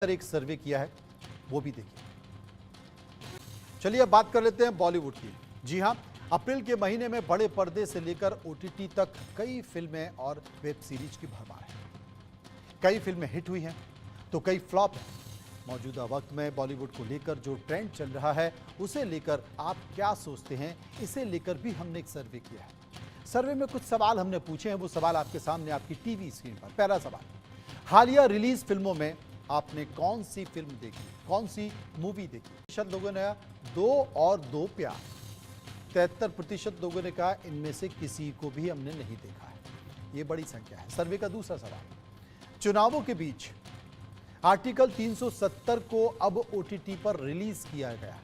एक सर्वे किया है, वो भी देखिए। चलिए अब बात कर लेते हैं बॉलीवुड की। जी हां, अप्रैल के महीने में बड़े पर्दे से लेकर ओटीटी तक कई फिल्में और वेब सीरीज की भरमार है। कई फिल्में हिट हुई हैं तो कई फ्लॉप हैं। मौजूदा वक्त में बॉलीवुड को लेकर जो ट्रेंड चल रहा है उसे लेकर आप क्या सोचते हैं, इसे लेकर भी हमने एक सर्वे किया है। सर्वे में कुछ सवाल हमने पूछे हैं, वो सवाल आपके सामने आपकी टीवी स्क्रीन पर। पहला सवाल, हालिया रिलीज फिल्मों में आपने कौन सी फिल्म देखी, कौन सी मूवी देखी? प्रतिशत लोगों ने 2 और 2 प्यार। 73% लोगों ने कहा इनमें से किसी को भी हमने नहीं देखा है। ये बड़ी संख्या है। सर्वे का दूसरा सवाल, चुनावों के बीच आर्टिकल 370 को अब ओटीटी पर रिलीज किया गया,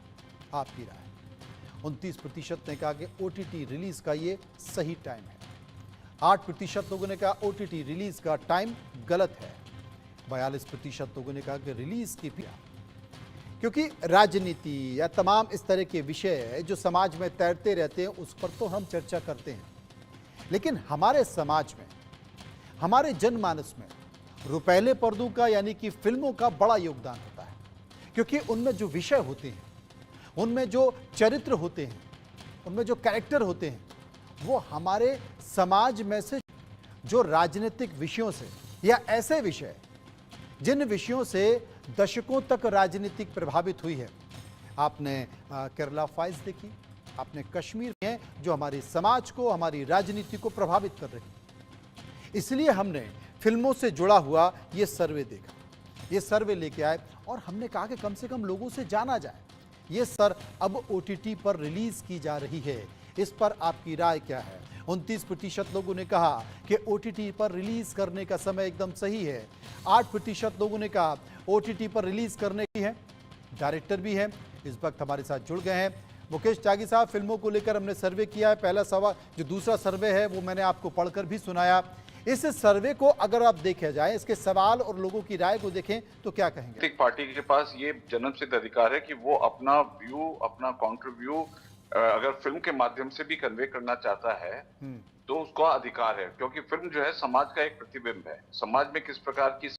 आपकी राय? 29% ने कहा कि ओटीटी रिलीज का ये सही टाइम है। 8% लोगों ने कहा ओटीटी रिलीज का टाइम गलत है। 42% लोगों ने कहा कि रिलीज की क्योंकि राजनीति या तमाम इस तरह के विषय जो समाज में तैरते रहते हैं उस पर तो हम चर्चा करते हैं, लेकिन हमारे समाज में, हमारे जनमानस में रुपैले पर्दों का यानी कि फिल्मों का बड़ा योगदान होता है, क्योंकि उनमें जो विषय होते हैं, उनमें जो चरित्र होते हैं, उनमें जो कैरेक्टर होते हैं, वो हमारे समाज में से जो राजनीतिक विषयों से या ऐसे विषय जिन विषयों से दशकों तक राजनीतिक प्रभावित हुई है। आपने केरला फाइल्स देखी, आपने कश्मीर में जो हमारे समाज को, हमारी राजनीति को प्रभावित कर रही। इसलिए हमने फिल्मों से जुड़ा हुआ ये सर्वे देखा, ये सर्वे लेके आए और हमने कहा कि कम से कम लोगों से जाना जाए। ये सर अब ओटीटी पर रिलीज की जा रही है, इस पर आपकी राय क्या है? 29% लोगों ने कहा कि ओटीटी पर रिलीज करने का समय एकदम सही है। 8% लोगों ने कहा ओटीटी पर रिलीज करने की है। डायरेक्टर भी हैं, इस वक्त हमारे साथ जुड़ गए हैं। मुकेश त्यागी साहब, फिल्मों को लेकर हमने सर्वे किया है। पहला सवाल, जो दूसरा सर्वे है वो मैंने आपको पढ़कर भी सुनाया। इस सर्वे को अगर आप देखा जाए, इसके सवाल और लोगों की राय को देखें तो क्या कहेंगे? पार्टी के पास ये जन्मसिद्ध अधिकार है कि वो अपना व्यू, अपना कॉन्ट्रीब्यू अगर फिल्म के माध्यम से भी कन्वे करना चाहता है तो उसका अधिकार है, क्योंकि फिल्म जो है समाज का एक प्रतिबिंब है। समाज में किस प्रकार की,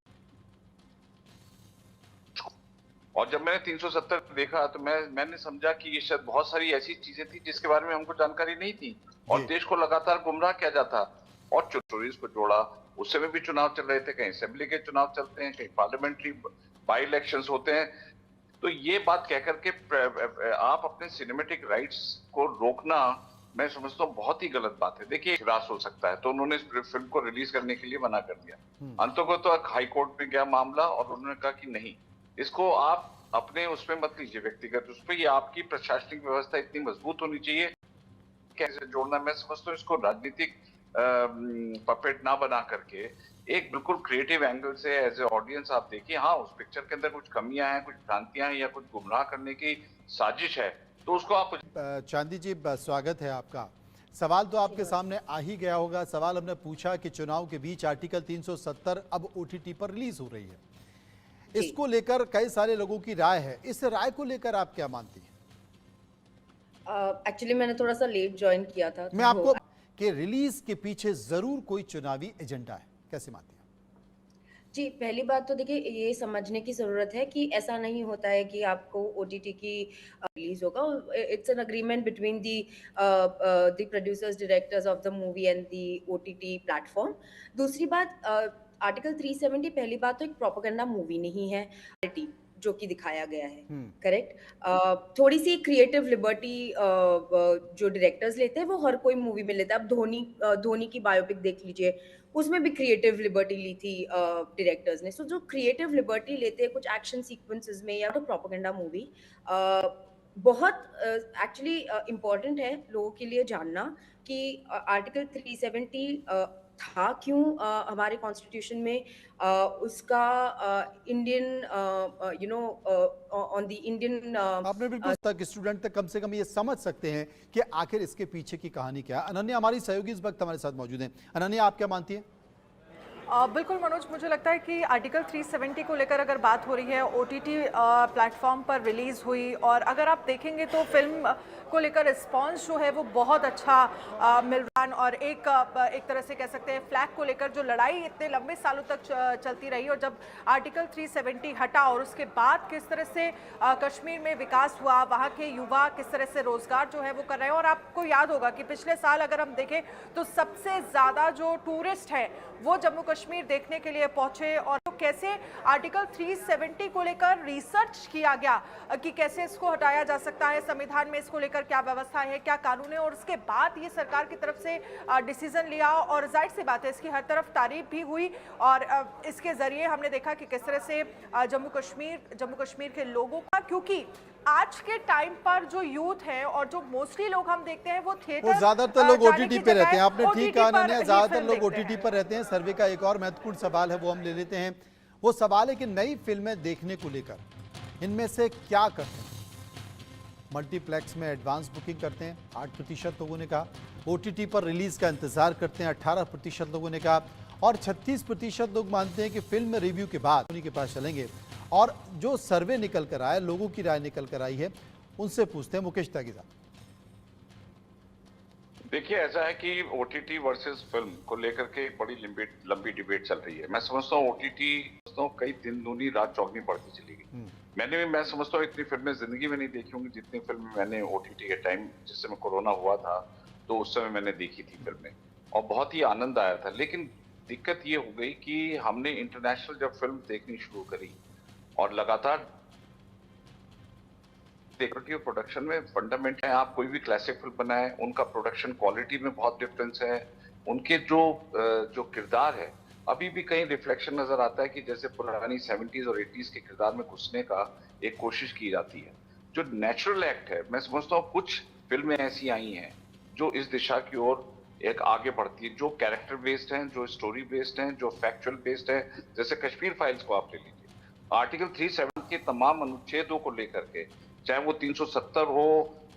और जब मैंने 370 देखा तो मैंने समझा कि ये शायद बहुत सारी ऐसी चीजें थी जिसके बारे में हमको जानकारी नहीं थी और देश को लगातार गुमराह किया जाता। और स्टोरीज को जोड़ा, उस समय भी चुनाव चल रहे थे, कहीं असेंबली के चुनाव चलते हैं, कहीं पार्लियामेंट्री बाई इलेक्शंस होते हैं। तो ये बात कह करके आप अपने सिनेमेटिक राइट्स को रोकना, मैं समझता हूँ बहुत ही गलत बात है। देखिए, रास हो सकता है, तो उन्होंने इस फिल्म को रिलीज करने के लिए मना कर दिया। अंततः तो हाई कोर्ट में गया मामला और उन्होंने कहा कि नहीं, इसको आप अपने उसमें मत लीजिए, व्यक्तिगत उस पर। ये आपकी प्रशासनिक व्यवस्था इतनी मजबूत होनी चाहिए, कैसे जोड़ना। मैं समझता हूँ इसको राजनीतिक पपेट ना बना करके एक बिल्कुल क्रिएटिव एंगल से एज ए ऑडियंस आप देखिए, हाँ उस पिक्चर के अंदर कुछ कमियां हैं, कुछ भ्रांतियां हैं या कुछ गुमराह करने की साजिश है, तो उसको आप। चांदी जी, स्वागत है आपका। सवाल तो आपके सामने आ ही गया होगा। सवाल हमने पूछा कि चुनाव के बीच आर्टिकल 370 अब ओटीटी पर रिलीज हो रही है, इसको लेकर कई सारे लोगों की राय है। इस राय को लेकर आप क्या मानती हैं? एक्चुअली मैंने थोड़ा सा लेट ज्वाइन किया था, मैं आपको कि रिलीज के पीछे जरूर कोई चुनावी एजेंडा है, कैसे मानती हैं? जी, पहली बात तो देखिए ये समझने की ज़रूरत है कि ऐसा नहीं होता है कि आपको ओटीटी की रिलीज़ होगा। It's an agreement between the producers, directors of the movie and the OTT platform. दूसरी बात, आर्टिकल 370 पहली बात तो एक प्रोपेगेंडा मूवी नहीं है, जो कि दिखाया गया है, करेक्ट? थोड़ी सी क्रिएटिव लिबर्टी जो डायरेक्टर्स लेते हैं वो हर कोई मूवी में लेता है। अब धोनी की बायोपिक देख लीजिए, उसमें भी क्रिएटिव लिबर्टी ली थी डायरेक्टर्स ने। सो जो क्रिएटिव लिबर्टी लेते हैं कुछ एक्शन सीक्वेंसेस में या तो प्रोपेगेंडा मूवी, बहुत एक्चुअली इम्पोर्टेंट है लोगों के लिए जानना कि आर्टिकल 370 था क्यों हमारे कॉन्स्टिट्यूशन में, उसका इंडियन ऑन द इंडियन आपने बिल्कुल तक स्टूडेंट तक कम से कम ये समझ सकते हैं कि आखिर इसके पीछे की कहानी क्या है। अनन्या हमारी सहयोगी इस वक्त हमारे साथ मौजूद हैं। अनन्या, आप क्या मानती हैं? बिल्कुल मनोज, मुझे लगता है कि आर्टिकल 370 को लेकर अगर बात हो रही है, ओटीटी प्लेटफॉर्म पर रिलीज़ हुई और अगर आप देखेंगे तो फिल्म को लेकर रिस्पांस जो है वो बहुत अच्छा मिल रहा संविधान और एक तरह से कह सकते हैं फ्लैग को लेकर जो लड़ाई इतने लंबे सालों तक चलती रही, और जब आर्टिकल 370 हटा और उसके बाद किस तरह से कश्मीर में विकास हुआ, वहाँ के युवा किस तरह से रोजगार जो है वो कर रहे हैं। और आपको याद होगा कि पिछले साल अगर हम देखें तो सबसे ज़्यादा जो टूरिस्ट हैं वो जम्मू कश्मीर देखने के लिए पहुंचे, और तो कैसे आर्टिकल 370 को लेकर रिसर्च किया गया कि कैसे इसको हटाया जा सकता है, संविधान में इसको लेकर क्या व्यवस्था है, क्या कानून है, और उसके बाद ये सरकार की तरफ से डिसीजन लिया। और जाहिर सी बात है इसकी हर तरफ तारीफ भी हुई, और इसके जरिए हमने देखा कि किस तरह से जम्मू कश्मीर के लोगों का, क्योंकि आज के टाइम पर जो यूथ है और जो मोस्टली लोग हम देखते हैं वो थिएटर, वो ज्यादातर लोग ओटीटी पे रहते हैं। आपने ठीक कहा अनन्या, ज्यादातर लोग देखते ओटीटी हैं। पर रहते हैं। सर्वे का एक और महत्वपूर्ण सवाल है वो हम ले लेते हैं। वो सवाल है कि नई फिल्में देखने को लेकर इनमें से क्या करते हैं। मल्टीप्लेक्स में एडवांस बुकिंग करते हैं 8% लोगों ने कहा, ओटीटी पर रिलीज का इंतजार करते हैं 18% लोगों ने कहा, और 36% लोग मानते हैं कि फिल्म रिव्यू के बाद उन्हीं के पास चलेंगे। और जो सर्वे निकल कर आया, लोगों की राय निकल कर आई है, उनसे पूछते हैं मुकेश त्यागी साहब। देखिए, ऐसा है कि ओटीटी वर्सेस फिल्म को लेकर के एक बड़ी लंबी डिबेट चल रही है। मैं समझता हूँ ओटीटी कई दिन दूनी रात चौगनी बढ़ती चली गई। मैं समझता हूँ इतनी फिल्में जिंदगी में नहीं देखी होंगी जितनी फिल्में मैंने ओटीटी के टाइम, जिस समय कोरोना हुआ था तो उस समय मैंने देखी थी फिल्में, और बहुत ही आनंद आया था। लेकिन दिक्कत ये हो गई कि हमने इंटरनेशनल जब फिल्म देखनी शुरू करी और लगातार प्रोडक्शन में फंडामेंट है, आप कोई भी क्लासिक फिल्म बनाए, उनका प्रोडक्शन क्वालिटी में बहुत डिफरेंस है। उनके जो किरदार है, अभी भी कहीं रिफ्लेक्शन नजर आता है कि जैसे पुरानी 70s और 80s के किरदार में घुसने का एक कोशिश की जाती है। जो नेचुरल एक्ट है, मैं समझता हूँ कुछ फिल्में ऐसी आई हैं जो इस दिशा की ओर एक आगे बढ़ती है, जो कैरेक्टर बेस्ड हैं, जो स्टोरी बेस्ड हैं, जो फैक्चुअल बेस्ड है। जैसे कश्मीर फाइल्स को आप ले लीजिए, आर्टिकल 370 के तमाम अनुच्छेदों को लेकर के, चाहे वो 370 हो,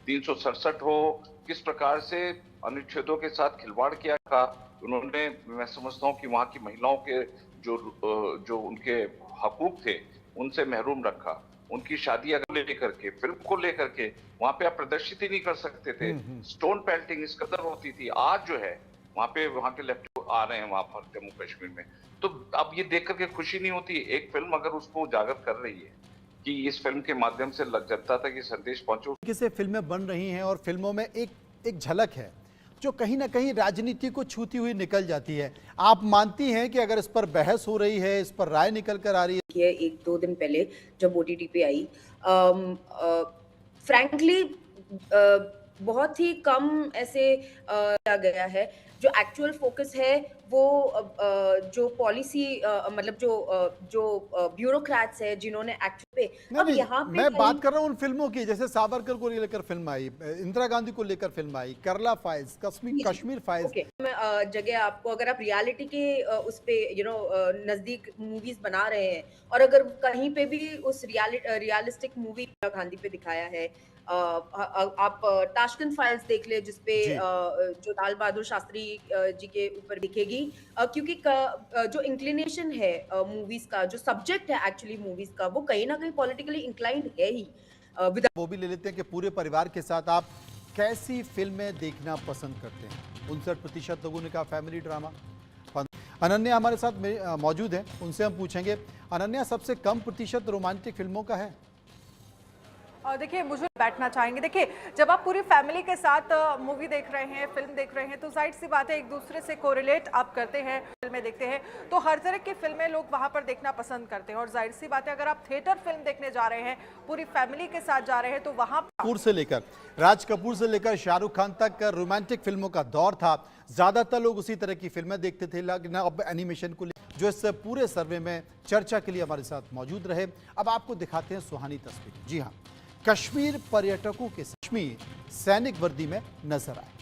367 हो, किस प्रकार से अनुच्छेदों के साथ खिलवाड़ किया था उन्होंने। मैं समझता हूँ कि वहाँ की महिलाओं के जो उनके हकूक थे उनसे महरूम रखा, उनकी शादी अगर लेकर के, फिल्म को लेकर के वहाँ पे आप प्रदर्शित ही नहीं कर सकते थे। स्टोन पेल्टिंग इस कदर होती थी। आज जो है वहाँ के लेफ्ट आ रहे हैं वहाँ पर जम्मू कश्मीर में, तो अब ये देख करके खुशी नहीं होती। एक फिल्म अगर उसको उजागर कर रही है कि इस फिल्म के माध्यम से जनता तक ये संदेश पहुंचो। किसी फिल्में बन रही हैं और फिल्मों में एक झलक है जो कहीं ना कहीं राजनीति को छूती हुई निकल जाती है। आप मानती हैं कि अगर इस पर बहस हो रही है, इस पर राय निकल कर आ रही है? 1-2 दिन पहले जब ओटीटी पे आई, फ्रैंकली बहुत ही कम ऐसे किया गया है। जो एक्चुअल फोकस है वो जो पॉलिसी मतलब जो ब्यूरोक्रेट्स है जिन्होंने एक्चुअल पे अब यहाँ पे मैं बात कर रहा हूँ उन फिल्मों की, जैसे सावरकर को लेकर फिल्म आई, इंदिरा गांधी को लेकर फिल्म आई, केरला फाइल्स, कश्मीर फाइल्स। जगह आपको अगर आप रियलिटी के उस पे नजदीक मूवीज बना रहे हैं, और अगर कहीं पे भी उस रियलिस्टिक मूवी गांधी पे दिखाया है, आप ताशकंद फाइल्स देख ले जिसपे जो लाल बहादुर शास्त्री जी के ऊपर दिखेगी, क्योंकि जो इंक्लिनेशन है मूवीज का, जो सब्जेक्ट है एक्चुअली मूवीज का, वो कहीं ना कहीं पॉलिटिकली इंक्लाइंड है ही। वो भी ले लेते हैं कि पूरे परिवार के साथ आप कैसी फिल्में देखना पसंद करते हैं। 59% लोगों ने कहा फैमिली ड्रामा। अनन्या हमारे साथ मौजूद है, उनसे हम पूछेंगे। अनन्या, सबसे कम प्रतिशत रोमांटिक फिल्मों का है। देखिए, मुझे बैठना चाहेंगे। देखिए, जब आप पूरी फैमिली के साथ मूवी देख रहे हैं, फिल्म देख रहे हैं, तो जाहिर सी बात है एक दूसरे से कोरिलेट आप करते हैं, फिल्में देखते हैं, तो हर तरह की फिल्में लोग वहां पर देखना पसंद करते हैं। और जाहिर सी बात है अगर आप थिएटर फिल्म देखने जा रहे हैं, पूरी फैमिली के साथ जा रहे हैं, तो वहां कपूर से लेकर राज कपूर से लेकर शाहरुख खान तक रोमांटिक फिल्मों का दौर था। ज्यादातर लोग उसी तरह की फिल्में देखते थे। लेकिन अब एनिमेशन को जो इस पूरे सर्वे में चर्चा के लिए हमारे साथ मौजूद रहे, अब आपको दिखाते हैं सुहानी तस्वीर। जी हाँ, कश्मीर पर्यटकों के कश्मीर सैनिक वर्दी में नजर आए।